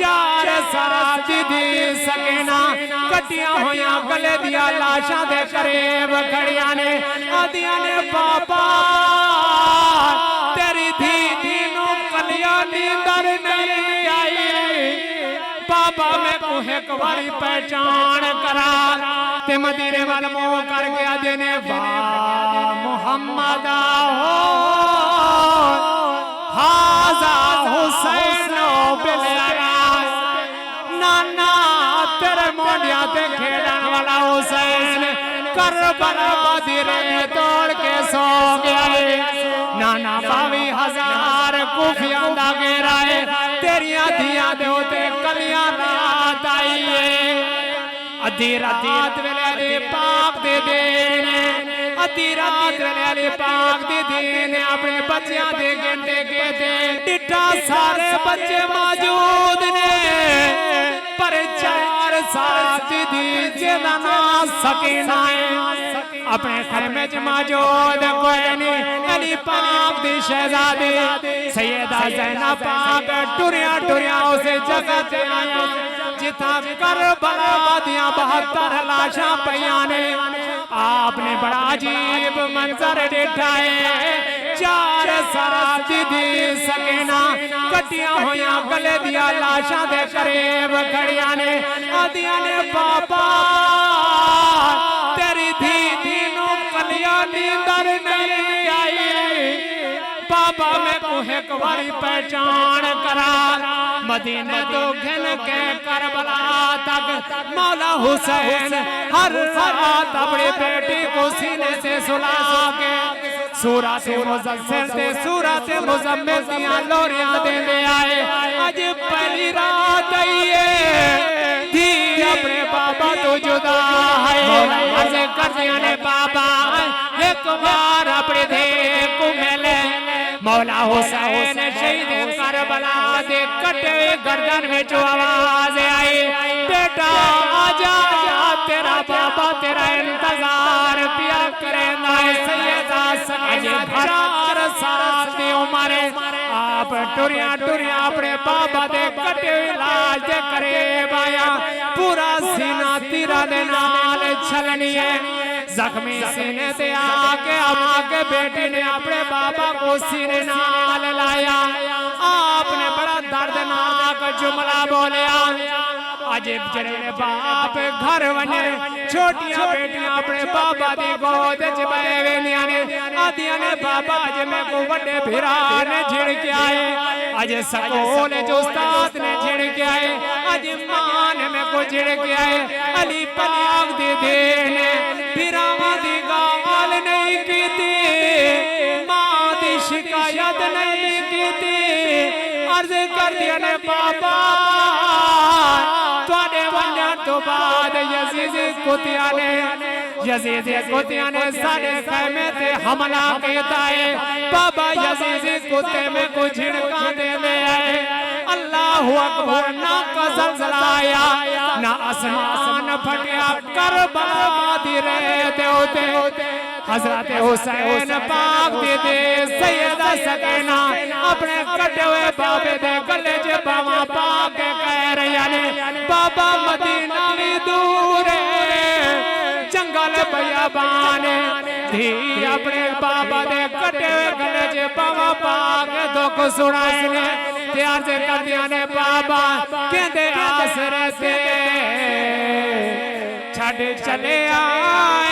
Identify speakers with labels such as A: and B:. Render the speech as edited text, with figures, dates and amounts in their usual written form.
A: चार साथ दी सकेना कटिया होया गले दिया लाशा दे करीब खड़िया ने आदिया ने बाबा तेरी धी नो कलिया नींदर नहीं आई बाबा मैं को एक बारी पहचान करा ते मदीने वाल मुंह करके आदे ने वाह मोहम्मद हो हाजा हुसैन बिलरा नाना तेरे मोंडिया ते खेड़न वाला हुसैन करबला दी रे तोड़ के सो गया नाना 22,000 कुफिया दा घेरा है तेरिया दिया दे उते कलियां रात आई है अधी रात वेले अली पाक दे देने अधी रात वेले अली पाक दे देने अपने बच्चियां दे गेंदे के दे डिठा सारे बच्चे मौजूद ने पर चार साथ दी जेदा ना सकीना है अपने खैमे च मौजूद कोई नहीं अली पाक दी शहजादी सैयदा ज़ैनब पाक टुरिया टुरिया उस जगह ते आया जिथा करबला दियां 72 लाशां पईयां ने आपने बड़ा अजीब मंजर देखा है चार साथ दी सकेना कटिया होया गले दिया लाशां दे करीब खड़िया ने आदिया ने बाबा तेरी धी नो कलिया नींदर नहीं आई बाबा मैं को एक बारी पहचान करा मदीने तो घिन के करबला तक मौला हुसैन हर रात अपनी बेटी को सीने से सुला के सूरत मुज़म्मिल से सूरत मुज़म्मिल दियां लोरियां दे आए आज पहली रात आई है थी अपने बाबा तो जुदा है आज कर दिया ने बाबा एक बार अपने दे को मिले मौला हुसैन शहीद करबला दे कटे गर्दन में जो आवाज आई बेटा आजा तेरा बाबा तेरा इंतजार पिया करेगा सैयदा सके भरार साथ दी उम्र आप टुरिया टुरिया अपने बाबा दे कटे इलाज दे करीब आया पूरा सीना तीरा दे नाल छलनी है जख्मी सीने से आके बेटी ने अपने बाबा को सीने नाल लाया आपने बड़ा दर्दनाक जुमला बोलिया अजीब जरे बाप घर वने छोटियां बेटियां अपने बाबा दी गोद च बैठियां ने आदियां ने बाबा अज मैं को बड़े भिरा ने झिड़क आए अज स्कूल जो उस्ताद ने झिड़क आए अज मां ने मैं को झिड़क आए अली पाक दी देने भिरावां दी गाल नहीं कीती मां दी शिकायत नहीं कीती अर्ज कर दिया ने बाबा तो बाद यजीद कुतिया ने सारे खैमे ते हमला किया है बाबा यजीद कुत्ते में कुछ झिड़का दे में आए अल्लाहु अकबर ना ज़लज़ला आया ना आसमान फटिया करबला दी रेत उते हजरत हुसैन पाक दे सैयदा सकीना अपने कटे हुए बाबे दे गले च बावा पाक कह रही ने बाबा मदीना भी दूर जंगल बयाबान धी अपने बाबा दे कटे हुए गले च बावा पाक दुख सुनाए ने प्यार से कर दिया ने बाबा कहते आसरे से छड़ चले आए